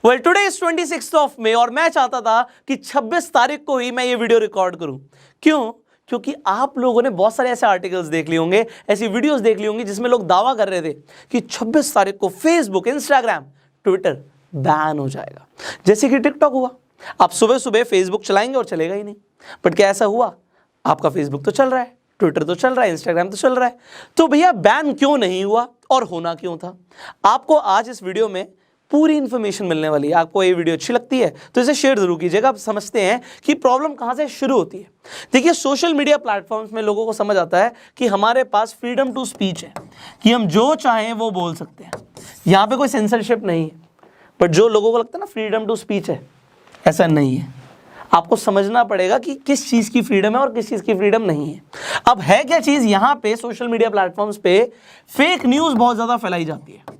Well today is 26th of May और मैं चाहता था कि 26 तारीख को ही मैं ये वीडियो रिकॉर्ड करूं। क्यों? क्योंकि आप लोगों ने बहुत सारे ऐसे आर्टिकल्स देख लिए होंगे, ऐसी वीडियोस देख ली होंगी जिसमें लोग दावा कर रहे थे कि 26 तारीख को फेसबुक, इंस्टाग्राम, ट्विटर बैन हो जाएगा। जैसे कि टिकटॉक हुआ, आप सुबह सुबह फेसबुक चलाएंगे और चलेगा ही नहीं। बट क्या ऐसा हुआ? आपका फेसबुक तो चल रहा है, ट्विटर तो चल रहा है, इंस्टाग्राम तो चल रहा है। तो भैया बैन क्यों नहीं हुआ और होना क्यों था? आपको आज इस वीडियो में पूरी इंफॉर्मेशन मिलने वाली है। आपको ये वीडियो अच्छी लगती है तो इसे शेयर जरूर कीजिएगा। आप समझते हैं कि प्रॉब्लम कहां से शुरू होती है। देखिए, सोशल मीडिया प्लेटफॉर्म्स में लोगों को समझ आता है कि हमारे पास फ्रीडम टू स्पीच है, कि हम जो चाहें वो बोल सकते हैं, यहां पे कोई सेंसरशिप नहीं है। बट जो लोगों को लगता है ना फ्रीडम टू स्पीच है, ऐसा नहीं है। आपको समझना पड़ेगा कि किस चीज की फ्रीडम है और किस चीज की फ्रीडम नहीं है। अब है क्या चीज, यहां पे सोशल मीडिया प्लेटफॉर्म्स पे फेक न्यूज बहुत ज्यादा फैलाई जाती है।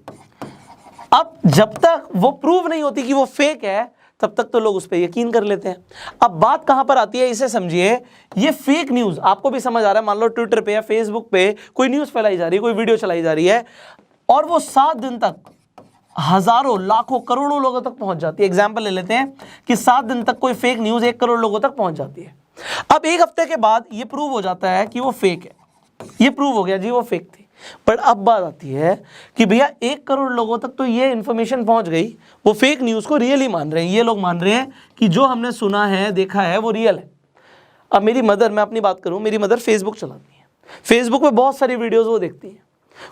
अब जब तक वो प्रूव नहीं होती कि वो फेक है, तब तक तो लोग उस पर यकीन कर लेते हैं। अब बात कहां पर आती है, इसे समझिए। ये फेक न्यूज आपको भी समझ आ रहा है। मान लो ट्विटर पे या फेसबुक पे कोई न्यूज फैलाई जा रही है, कोई वीडियो चलाई जा रही है और वो 7 दिन तक हजारों, लाखों, करोड़ों लोगों तक पहुंच जाती है। एग्जाम्पल ले लेते हैं कि 7 दिन तक कोई फेक न्यूज 1 करोड़ लोगों तक पहुंच जाती है। अब 1 हफ्ते के बाद ये प्रूव हो जाता है कि वो फेक है। ये प्रूव हो गया जी वो फेक थी। पर अब बात आती है कि भैया 1 करोड़ लोगों तक तो ये इंफॉर्मेशन पहुंच गई, वो फेक न्यूज को रियली मान रहे हैं। ये लोग मान रहे हैं कि जो हमने सुना है, देखा है, वो रियल है। अब मेरी मदर, मैं अपनी बात करूं, मेरी मदर फेसबुक चलाती है। फेसबुक पे बहुत सारी वीडियोस वो देखती है।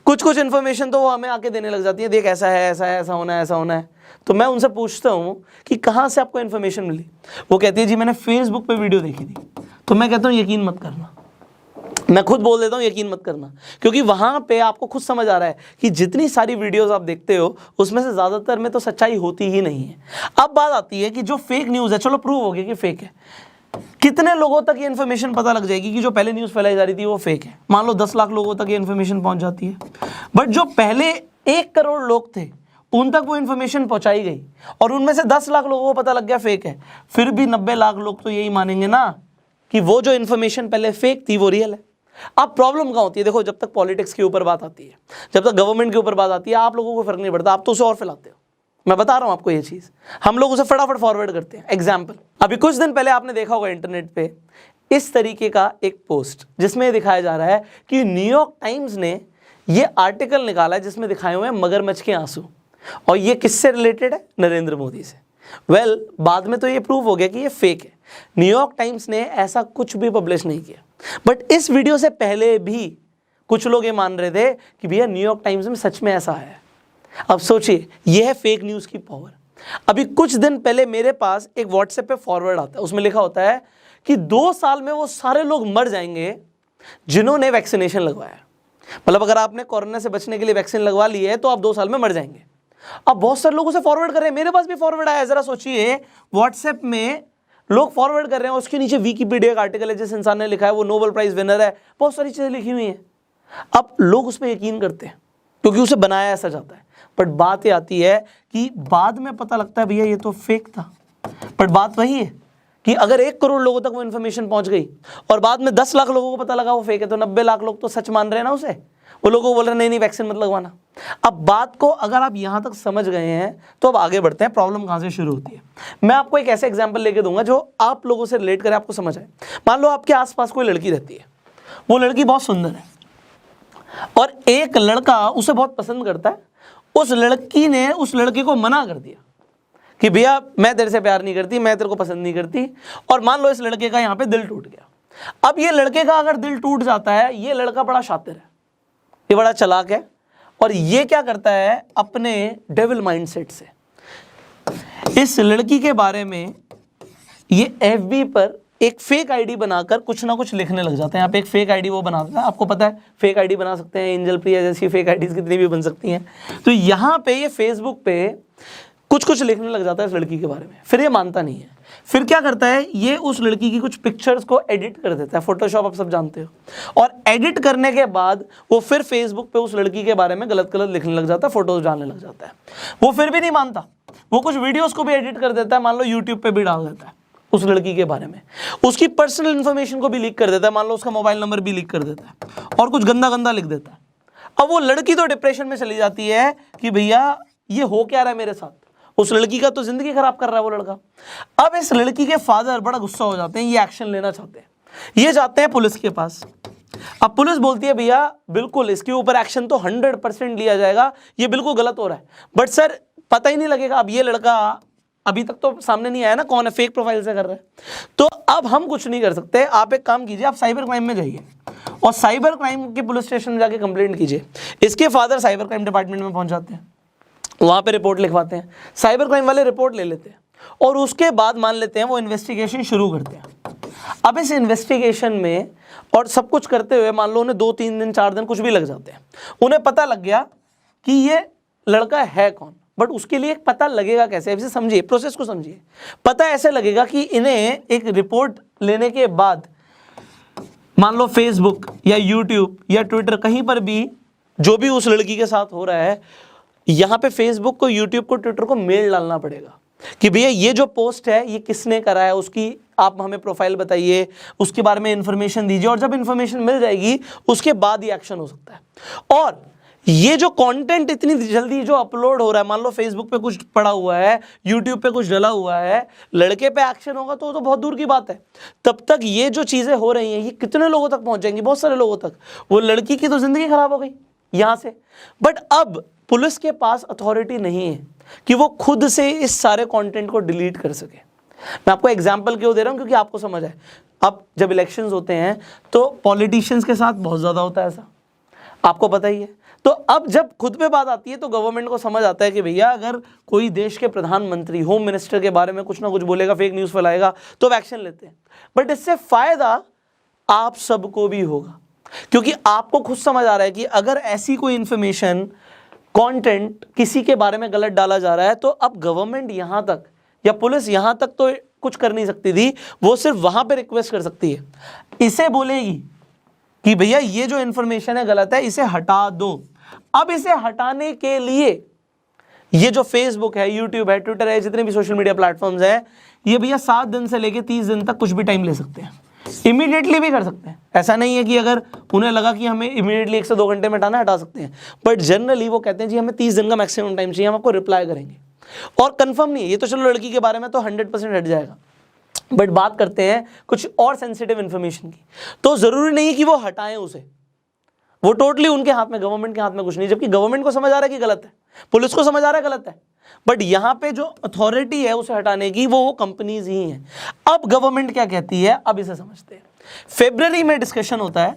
कुछ इन्फॉर्मेशन तो वो हमें आके देने लग जाती है, देख ऐसा है, ऐसा है, ऐसा होना है, ऐसा होना है। तो मैं उनसे पूछता हूँ कि कहाँ से आपको इन्फॉर्मेशन मिली? वो कहती है जी मैंने फेसबुक पे वीडियो देखी थी। तो मैं कहता हूँ यकीन मत करना, मैं खुद बोल देता हूँ यकीन मत करना, क्योंकि वहां पे आपको खुद समझ आ रहा है कि जितनी सारी वीडियोस आप देखते हो उसमें से ज्यादातर में तो सच्चाई होती ही नहीं है। अब बात आती है कि जो फेक न्यूज है, चलो प्रूव हो गया कि फेक है, कितने लोगों तक ये इन्फॉर्मेशन पता लग जाएगी कि जो पहले न्यूज फैलाई जा रही थी वो फेक है? मान लो 10 लाख लोगों तक ये इन्फॉर्मेशन पहुंच जाती है। बट जो पहले 1 करोड़ लोग थे उन तक वो इन्फॉर्मेशन पहुंचाई गई और उनमें से 10 लाख लोगों को पता लग गया फेक है। फिर भी 90 लाख लोग तो यही मानेंगे ना कि वो जो इन्फॉर्मेशन पहले फेक थी वो रियल है। अब प्रॉब्लम कहाँ होती है? देखो, जब तक पॉलिटिक्स के ऊपर बात आती है, जब तक गवर्नमेंट के ऊपर बात आती है, आप लोगों को फर्क नहीं पड़ता, आप तो उसे और फैलाते हो। मैं बता रहा हूं आपको ये चीज, हम लोग उसे फटाफट फॉरवर्ड करते हैं। एग्जाम्पल, अभी कुछ दिन पहले आपने देखा होगा इंटरनेट पे इस तरीके का एक पोस्ट जिसमें दिखाया जा रहा है कि न्यूयॉर्क टाइम्स ने ये आर्टिकल निकाला है जिसमें दिखाए हुए हैं मगरमच्छ के आंसू, और ये किससे रिलेटेड है? नरेंद्र मोदी से। वेल, बाद में तो ये प्रूव हो गया कि ये फेक है। न्यूयॉर्क टाइम्स ने ऐसा कुछ भी पब्लिश नहीं किया। बट इस वीडियो से पहले भी कुछ लोग ये मान रहे थे कि भैया न्यूयॉर्क टाइम्स में सच में ऐसा है। अब सोचिए, यह है फेक न्यूज की पावर। अभी कुछ दिन पहले मेरे पास एक व्हाट्सएप पे फॉरवर्ड आता है, उसमें लिखा होता है कि 2 साल में वो सारे लोग मर जाएंगे जिन्होंने वैक्सीनेशन लगवाया। मतलब अगर आपने कोरोना से बचने के लिए वैक्सीन लगवा ली है तो आप 2 साल में मर जाएंगे। अब बहुत सारे लोग उसे फॉरवर्ड कर रहे हैं, मेरे पास भी फॉरवर्ड आया। जरा सोचिए, व्हाट्सएप में लोग फॉरवर्ड कर रहे हैं, उसके नीचे विकिपीडिया का आर्टिकल है, जिस इंसान ने लिखा है वो नोबेल प्राइज विनर है, बहुत सारी चीजें लिखी हुई हैं। अब लोग उस पर यकीन करते हैं क्योंकि उसे बनाया ऐसा जाता है। बट बात ये आती है कि बाद में पता लगता है भैया ये तो फेक था। बट बात वही है कि अगर 1 करोड़ लोगों तक वो इन्फॉर्मेशन पहुंच गई और बाद में 10 लाख लोगों को पता लगा वो फेक है, तो 90 लाख लोग तो सच मान रहे हैं ना उसे। वो लोगों को बोल रहे हैं नहीं वैक्सीन मत लगवाना। अब बात को अगर आप यहां तक समझ गए हैं तो अब आगे बढ़ते हैं, प्रॉब्लम कहां से शुरू होती है। मैं आपको एक ऐसे एग्जाम्पल लेके दूंगा जो आप लोगों से रिलेट करे, आपको समझ आए। मान लो आपके आसपास कोई लड़की रहती है, वो लड़की बहुत सुंदर है और एक लड़का उसे बहुत पसंद करता है। उस लड़की ने उस लड़के को मना कर दिया कि भैया मैं तेरे से प्यार नहीं करती, मैं तेरे को पसंद नहीं करती। और मान लो इस लड़के का यहाँ पे दिल टूट गया। अब ये लड़के का अगर दिल टूट जाता है, ये लड़का बड़ा शातिर है, ये बड़ा चालाक है, और ये क्या करता है अपने डेविल माइंडसेट से इस लड़की के बारे में ये एफबी पर एक फेक आईडी बनाकर कुछ ना कुछ लिखने लग जाते हैं। आप एक फेक आईडी वो बना देते हैं, आपको पता है फेक आईडी बना सकते हैं, एंजल प्रिया जैसी फेक आईडीज कितनी भी बन सकती हैं। तो यहाँ पे ये फेसबुक पे कुछ लिखने लग जाता है इस लड़की के बारे में। फिर ये मानता नहीं है, फिर क्या करता है, ये उस लड़की की कुछ पिक्चर्स को एडिट कर देता है। फोटोशॉप आप सब जानते हो। और एडिट करने के बाद वो फिर फेसबुक पे उस लड़की के बारे में गलत लिखने लग जाता है, फोटोज डालने लग जाता है। वो फिर भी नहीं मानता, वो कुछ वीडियोस को भी एडिट कर देता है, मान लो यूट्यूब पे भी डाल देता है उस लड़की के बारे में, उसकी पर्सनल इंफॉर्मेशन को भी लीक कर देता है, मान लो उसका मोबाइल नंबर भी लीक कर देता है और कुछ गंदा लिख देता है। अब वो लड़की तो डिप्रेशन में चली जाती है कि भैया ये हो क्या रहा है मेरे साथ। उस लड़की का तो जिंदगी खराब कर रहा है वो लड़का। अब इस लड़की के फादर बड़ा गुस्सा हो जाते हैं, ये एक्शन लेना चाहते हैं, ये जाते हैं पुलिस के पास। अब पुलिस बोलती है भैया बिल्कुल इसके ऊपर एक्शन तो 100% लिया जाएगा, ये बिल्कुल गलत हो रहा है, बट सर पता ही नहीं लगेगा। अब ये लड़का अभी तक तो सामने नहीं आया ना कौन है, फेक प्रोफाइल से कर रहा है, तो अब हम कुछ नहीं कर सकते। आप एक काम कीजिए, आप साइबर क्राइम में जाइए और साइबर क्राइम के पुलिस स्टेशन में जाके कंप्लेंट कीजिए। इसके फादर साइबर क्राइम डिपार्टमेंट में पहुंच जाते हैं, वहां पे रिपोर्ट लिखवाते हैं, साइबर क्राइम वाले रिपोर्ट ले लेते हैं और उसके बाद मान लेते हैं वो इन्वेस्टिगेशन शुरू करते हैं। अब इस इन्वेस्टिगेशन में और सब कुछ करते हुए मान लो उन्हें 2-3 दिन 4 दिन कुछ भी लग जाते हैं, उन्हें पता लग गया कि ये लड़का है कौन, बट उसके लिए एक पता लगेगा कैसे, इसे समझिए, प्रोसेस को समझिए। पता ऐसे लगेगा कि इन्हें एक रिपोर्ट लेने के बाद मान लो फेसबुक या यूट्यूब या ट्विटर कहीं पर भी जो भी उस लड़की के साथ हो रहा है, यहाँ पे फेसबुक को, यूट्यूब को, ट्विटर को मेल डालना पड़ेगा कि भैया ये जो पोस्ट है ये किसने करा है, उसकी आप हमें प्रोफाइल बताइए, उसके बारे में इंफॉर्मेशन दीजिए, और जब इंफॉर्मेशन मिल जाएगी उसके बाद ही एक्शन हो सकता है। और ये जो कंटेंट इतनी जल्दी जो अपलोड हो रहा है, मान लो फेसबुक पे कुछ पड़ा हुआ है, यूट्यूब पे कुछ डला हुआ है, लड़के पे एक्शन होगा तो बहुत दूर की बात है। तब तक ये जो चीज़ें हो रही हैं ये कितने लोगों तक पहुंच जाएंगी, बहुत सारे लोगों तक। वो लड़की की तो ज़िंदगी खराब हो गई यहाँ से, बट अब पुलिस के पास अथॉरिटी नहीं है कि वो खुद से इस सारे कंटेंट को डिलीट कर सके। मैं आपको एग्जांपल क्यों दे रहा हूँ, क्योंकि आपको समझ आए। अब जब इलेक्शंस होते हैं तो पॉलिटिशियंस के साथ बहुत ज़्यादा होता है ऐसा, आपको पता ही है। तो अब जब खुद पे बात आती है तो गवर्नमेंट को समझ आता है कि भैया अगर कोई देश के प्रधानमंत्री, होम मिनिस्टर के बारे में कुछ ना कुछ बोलेगा, फेक न्यूज़ फैलाएगा, तो अब एक्शन लेते हैं। बट इससे फ़ायदा आप सबको भी होगा, क्योंकि आपको खुद समझ आ रहा है कि अगर ऐसी कोई इन्फॉर्मेशन, कंटेंट किसी के बारे में गलत डाला जा रहा है, तो अब गवर्नमेंट यहाँ तक या पुलिस यहाँ तक तो कुछ कर नहीं सकती थी, वो सिर्फ वहाँ पे रिक्वेस्ट कर सकती है, इसे बोलेगी कि भैया ये जो इन्फॉर्मेशन है गलत है, इसे हटा दो। अब इसे हटाने के लिए ये जो फेसबुक है, यूट्यूब है, ट्विटर है, जितने भी सोशल मीडिया प्लेटफॉर्म्स हैं, ये भैया 7 दिन से लेके 30 दिन तक कुछ भी टाइम ले सकते हैं, इमीडिएटली भी कर सकते हैं। ऐसा नहीं है कि अगर उन्हें लगा कि हमें इमीडिएटली 1 से 2 घंटे में हटाना, हटा सकते हैं, बट जनरली वो कहते हैं जी हमें 30 दिन का मैक्सिमम टाइम चाहिए, हम आपको रिप्लाई करेंगे। और कंफर्म नहीं है, ये तो चलो लड़की के बारे में तो 100% हट जाएगा, बट बात करते हैं कुछ और सेंसिटिव इन्फॉर्मेशन की, तो जरूरी नहीं कि वो हटाएं उसे, वो टोटली उनके हाथ में, गवर्नमेंट के हाथ में कुछ नहीं। जबकि गवर्नमेंट को समझ आ रहा है कि गलत है, पुलिस को समझ आ रहा है गलत है, बट यहाँ पे जो अथॉरिटी है उसे हटाने की वो कंपनीज ही हैं। अब गवर्नमेंट क्या कहती है, अब इसे समझते हैं। फरवरी में डिस्कशन होता है,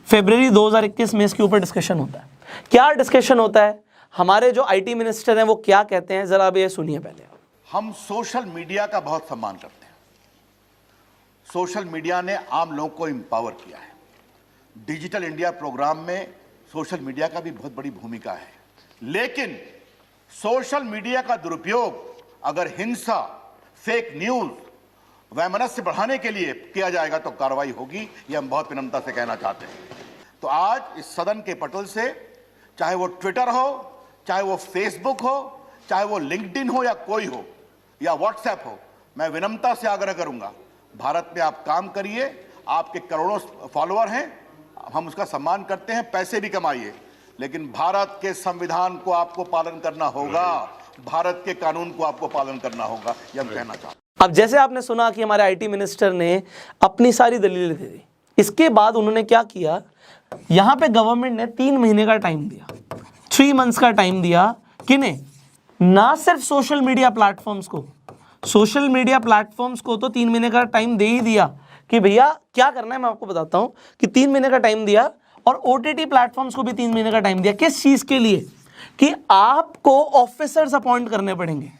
फरवरी 2021 में इसके ऊपर डिस्कशन होता है। क्या डिस्कशन होता है, हमारे जो आईटी मिनिस्टर हैं वो क्या कहते हैं, जरा अब ये सुनिए पहले। हम सोशल मीडिया का बहुत सम्मान करते हैं। सोशल मीडिया ने आम लोगों को एम्पावर किया है। डिजिटल इंडिया प्रोग्राम में सोशल मीडिया का भी बहुत बड़ी भूमिका है, लेकिन सोशल मीडिया का दुरुपयोग अगर हिंसा, फेक न्यूज, वैमनस्य बढ़ाने के लिए किया जाएगा तो कार्रवाई होगी, ये हम बहुत विनम्रता से कहना चाहते हैं। तो आज इस सदन के पटल से, चाहे वो ट्विटर हो, चाहे वो फेसबुक हो, चाहे वो लिंक्डइन हो या कोई हो या व्हाट्सएप हो, मैं विनम्रता से आग्रह करूंगा, भारत में आप काम करिए, आपके करोड़ों फॉलोअर हैं, हम उसका सम्मान करते हैं, पैसे भी कमाइए, लेकिन भारत के संविधान को आपको पालन करना होगा, भारत के कानून को आपको पालन करना होगा, ये हम कहना चाहते हैं। अब जैसे आपने सुना कि हमारे आईटी मिनिस्टर ने अपनी सारी दलीलें दे दी, इसके बाद उन्होंने क्या किया, यहां पे गवर्नमेंट ने 3 महीने का टाइम दिया, 3 मंथ्स का टाइम दिया, किन्हें, ना सिर्फ सोशल मीडिया प्लेटफॉर्म्स को, सोशल मीडिया प्लेटफॉर्म्स को तो 3 महीने का टाइम दे ही दिया कि भैया क्या करना है, मैं आपको बताता हूं कि 3 महीने का टाइम दिया, और ओटीटी प्लेटफॉर्म्स को भी 3 महीने का टाइम दिया। किस चीज के लिए, कि आपको ऑफिसर्स अपॉइंट करने पड़ेंगे।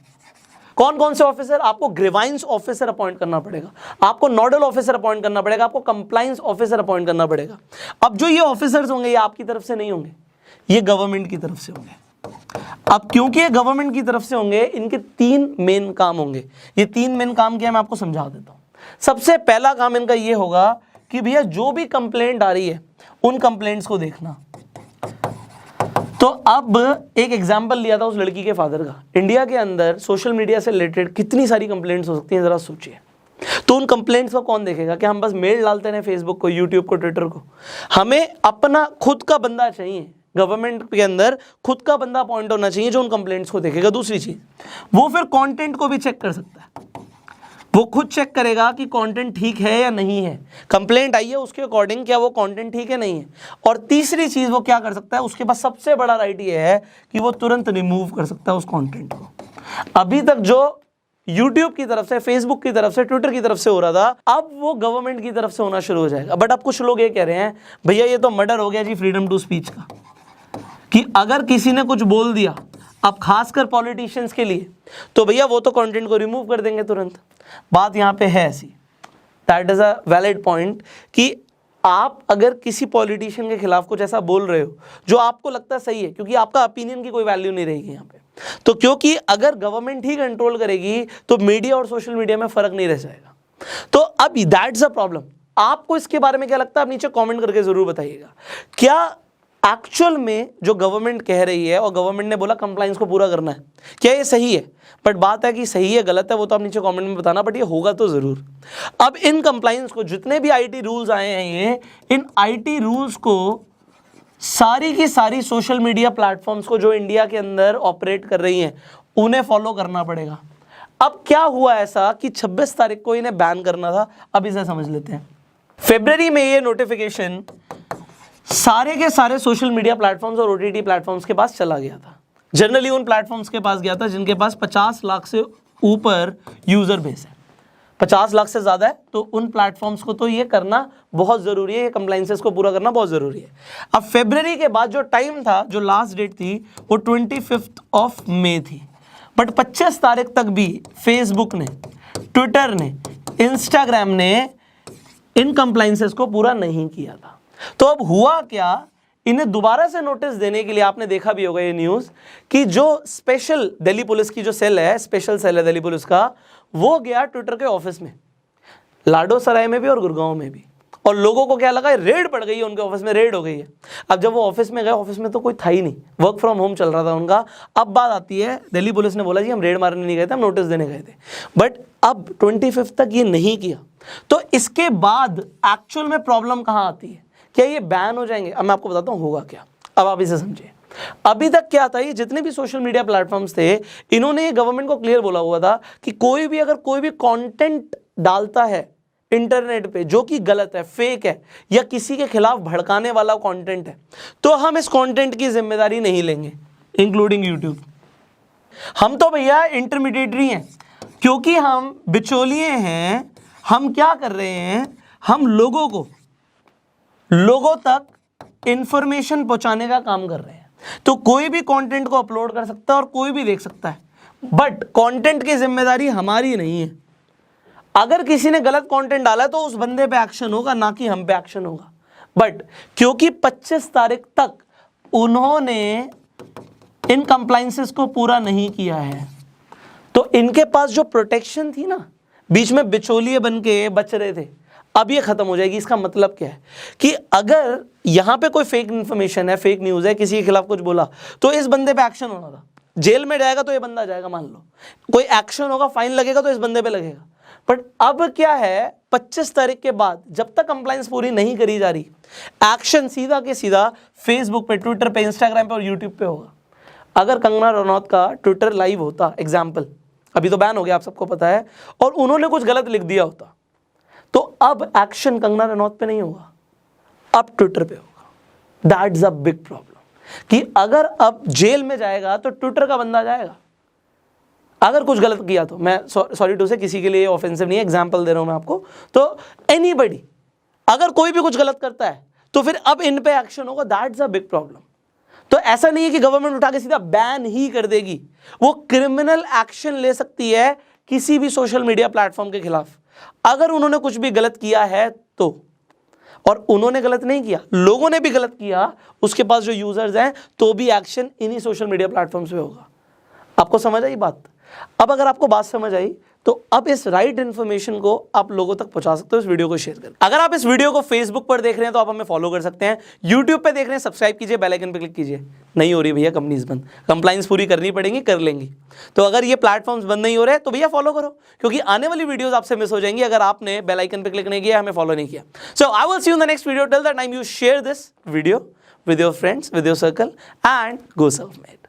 कौन कौन से ऑफिसर, आपको ग्रीवाइंस ऑफिसर अपॉइंट करना पड़ेगा, आपको नोडल ऑफिसर अपॉइंट करना पड़ेगा, आपको कंप्लायंस ऑफिसर अपॉइंट करना पड़ेगा। अब जो ये ऑफिसर्स होंगे ये आपकी तरफ से नहीं होंगे, ये गवर्नमेंट की तरफ से होंगे। अब क्योंकि ये गवर्नमेंट की तरफ से होंगे, इनके 3 मेन काम होंगे। ये 3 मेन काम क्या है मैं आपको समझा देता हूं। सबसे पहला काम इनका ये होगा कि भैया जो भी कंप्लेंट आ रही है उन कंप्लेंट्स को देखना। तो अब एक एग्जांपल लिया था उस लड़की के फादर का। इंडिया के अंदर सोशल मीडिया से रिलेटेड कितनी सारी कंप्लेंट्स हो सकती हैं, जरा सोचिए। तो उन कंप्लेंट्स को कौन देखेगा, कि हम बस मेल डालते हैं फेसबुक को, यूट्यूब को, ट्विटर को। हमें अपना खुद का बंदा चाहिए गवर्नमेंट के अंदर खुद का बंदा अपॉइंट होना चाहिए जो उन कंप्लेंट्स को देखेगा। दूसरी चीज, वो फिर कंटेंट को भी चेक कर सकता है, वो खुद चेक करेगा कि कंटेंट ठीक है या नहीं है, कंप्लेंट आई है उसके अकॉर्डिंग क्या वो कंटेंट ठीक है नहीं है। और तीसरी चीज वो क्या कर सकता है, उसके पास सबसे बड़ा राइट ये है कि वो तुरंत रिमूव कर सकता है उस कंटेंट को। अभी तक जो YouTube की तरफ से, Facebook की तरफ से, ट्विटर की तरफ से हो रहा था, अब वो गवर्नमेंट की तरफ से होना शुरू हो जाएगा। बट अब कुछ लोग ये कह रहे हैं भैया ये तो मर्डर हो गया जी फ्रीडम टू स्पीच का, कि अगर किसी ने कुछ बोल दिया, अब खासकर पॉलिटिशियंस के लिए, तो भैया वो तो कंटेंट को रिमूव कर देंगे तुरंत। बात यहाँ पे है ऐसी, that is a valid point, कि आप अगर किसी पॉलिटिशियन के खिलाफ कुछ ऐसा बोल रहे हो जो आपको लगता है सही है, क्योंकि आपका ओपिनियन की कोई वैल्यू नहीं रहेगी यहाँ पे, तो क्योंकि अगर गवर्नमेंट ही कंट्रोल करेगी तो मीडिया और सोशल मीडिया में फर्क नहीं रह जाएगा। तो अब दैट्स अ प्रॉब्लम। आपको इसके बारे में क्या लगता है, आप नीचे कमेंट करके जरूर बताइएगा। क्या एक्चुअल में जो गवर्नमेंट कह रही है और गवर्नमेंट ने बोला कंप्लायंस को पूरा करना है, क्या ये सही है? बट बात है कि सही है गलत है वो तो आप नीचे कमेंट में बताना, बट ये होगा तो जरूर। अब इन कंप्लायंस को, जितने भी आईटी रूल्स आए हैं, ये इन आईटी रूल्स को सारी की सारी सोशल मीडिया प्लेटफॉर्म्स को जो इंडिया के अंदर ऑपरेट कर रही हैं उन्हें फॉलो करना पड़ेगा। अब क्या हुआ ऐसा कि 26 तारीख को इन्हें बैन करना था, अब इसे समझ लेते हैं। फरवरी में ये नोटिफिकेशन सारे के सारे सोशल मीडिया प्लेटफॉर्म्स और ओटीटी प्लेटफॉर्म्स के पास चला गया था। जनरली उन प्लेटफॉर्म्स के पास गया था जिनके पास 50 लाख से ऊपर यूजर बेस है। 50 लाख से ज़्यादा है तो उन प्लेटफॉर्म्स को तो ये करना बहुत ज़रूरी है, ये कंप्लायंसेस को पूरा करना बहुत ज़रूरी है। अब फरवरी के बाद जो टाइम था, जो लास्ट डेट थी, वो 25 मई थी। बट 25 तारीख तक भी फेसबुक ने, ट्विटर ने, इंस्टाग्राम ने इन कंप्लायंसेस को पूरा नहीं किया था। तो अब हुआ क्या, इन्हें दोबारा से नोटिस देने के लिए, आपने देखा भी होगा ये न्यूज़, कि जो स्पेशल दिल्ली पुलिस की जो सेल है, स्पेशल सेल है दिल्ली पुलिस का, वो गया ट्विटर के ऑफिस में, लाडो सराय में भी और गुड़गांव में भी। और लोगों को क्या लगा, रेड पड़ गई है, उनके ऑफिस में रेड हो गई है। अब जब वो ऑफिस में गए, ऑफिस में तो कोई था ही नहीं, वर्क फ्रॉम होम चल रहा था उनका। अब बात आती है, दिल्ली पुलिस ने बोला जी हम रेड मारने नहीं गए थे, हम नोटिस देने गए थे। बट अब 25 तक ये नहीं किया, तो इसके बाद एक्चुअल में प्रॉब्लम कहाँ आती है, क्या ये बैन हो जाएंगे? अब मैं आपको बताता हूँ होगा क्या। अब आप इसे समझिए। अभी तक क्या था, ये जितने भी सोशल मीडिया प्लेटफॉर्म्स थे, इन्होंने ये गवर्नमेंट को क्लियर बोला हुआ था कि कोई भी अगर कोई भी कंटेंट डालता है इंटरनेट पे जो कि गलत है, फेक है, या किसी के खिलाफ भड़काने वाला कंटेंट है, तो हम इस कंटेंट की जिम्मेदारी नहीं लेंगे, इंक्लूडिंग यूट्यूब। हम तो भैया इंटरमीडिएटरी हैं, क्योंकि हम बिचौलिए हैं। हम क्या कर रहे हैं, हम लोगों तक इंफॉर्मेशन पहुंचाने का काम कर रहे हैं। तो कोई भी कंटेंट को अपलोड कर सकता है और कोई भी देख सकता है, बट कंटेंट की जिम्मेदारी हमारी नहीं है। अगर किसी ने गलत कंटेंट डाला तो उस बंदे पे एक्शन होगा, ना कि हम पे एक्शन होगा। बट क्योंकि 25 तारीख तक उन्होंने इन कंप्लायंसेस को पूरा नहीं किया है, तो इनके पास जो प्रोटेक्शन थी ना, बीच में बिचौलिए बन के बच रहे थे, अब ये खत्म हो जाएगी। इसका मतलब क्या है कि अगर यहां पे कोई फेक इन्फॉर्मेशन है, फेक न्यूज़ है, किसी के खिलाफ कुछ बोला, तो इस बंदे पे एक्शन होना था। जेल में जाएगा तो ये बंदा जाएगा, मान लो कोई एक्शन होगा, फाइन लगेगा तो इस बंदे पे लगेगा। बट अब क्या है, 25 तारीख के बाद जब तक कंप्लायंस पूरी नहीं करी जा रही, एक्शन सीधा के सीधा फेसबुक पे, ट्विटर पे, इंस्टाग्राम पे और यूट्यूब पे होगा। अगर कंगना रनौत का ट्विटर लाइव होता, एग्जाम्पल, अभी तो बैन हो गया आप सबको पता है, और उन्होंने कुछ गलत लिख दिया होता, तो अब एक्शन कंगना रनौत पे नहीं होगा, अब ट्विटर पे होगा। दैट्स अ बिग प्रॉब्लम, कि अगर अब जेल में जाएगा तो ट्विटर का बंदा जाएगा अगर कुछ गलत किया तो। मैं सॉरी टू से, किसी के लिए ऑफेंसिव नहीं है, एग्जाम्पल दे रहा हूं मैं आपको। तो एनीबडी, अगर कोई भी कुछ गलत करता है तो फिर अब इन पे एक्शन होगा। That's a big problem. तो ऐसा नहीं है कि गवर्नमेंट उठा के सीधा बैन ही कर देगी, वो क्रिमिनल एक्शन ले सकती है किसी भी सोशल मीडिया प्लेटफॉर्म के खिलाफ अगर उन्होंने कुछ भी गलत किया है तो। और उन्होंने गलत नहीं किया, लोगों ने भी गलत किया, उसके पास जो यूजर्स हैं, तो भी एक्शन इन्हीं सोशल मीडिया प्लेटफॉर्म्स पे होगा। आपको समझ आई बात? अब अगर आपको बात समझ आई तो अब इस राइट इन्फॉर्मेशन को आप लोगों तक पहुंचा सकते हो इस वीडियो को शेयर करके। अगर आप इस वीडियो को फेसबुक पर देख रहे हैं तो आप हमें फॉलो कर सकते हैं, यूट्यूब पे देख रहे हैं सब्सक्राइब कीजिए, बेल आइकन पे क्लिक कीजिए। नहीं हो रही भैया कंपनीज बंद, कंप्लायंस पूरी करनी पड़ेगी, कर लेंगी। तो अगर ये प्लेटफॉर्म्स बंद नहीं हो रहे तो भैया फॉलो करो, क्योंकि आने वाली वीडियोस आपसे मिस हो जाएंगी अगर आपने बेल आइकन पे क्लिक नहीं किया, हमें फॉलो नहीं किया। So I will see you in the next video. Till that time you share this video with your friends, with your circle, and go self-made.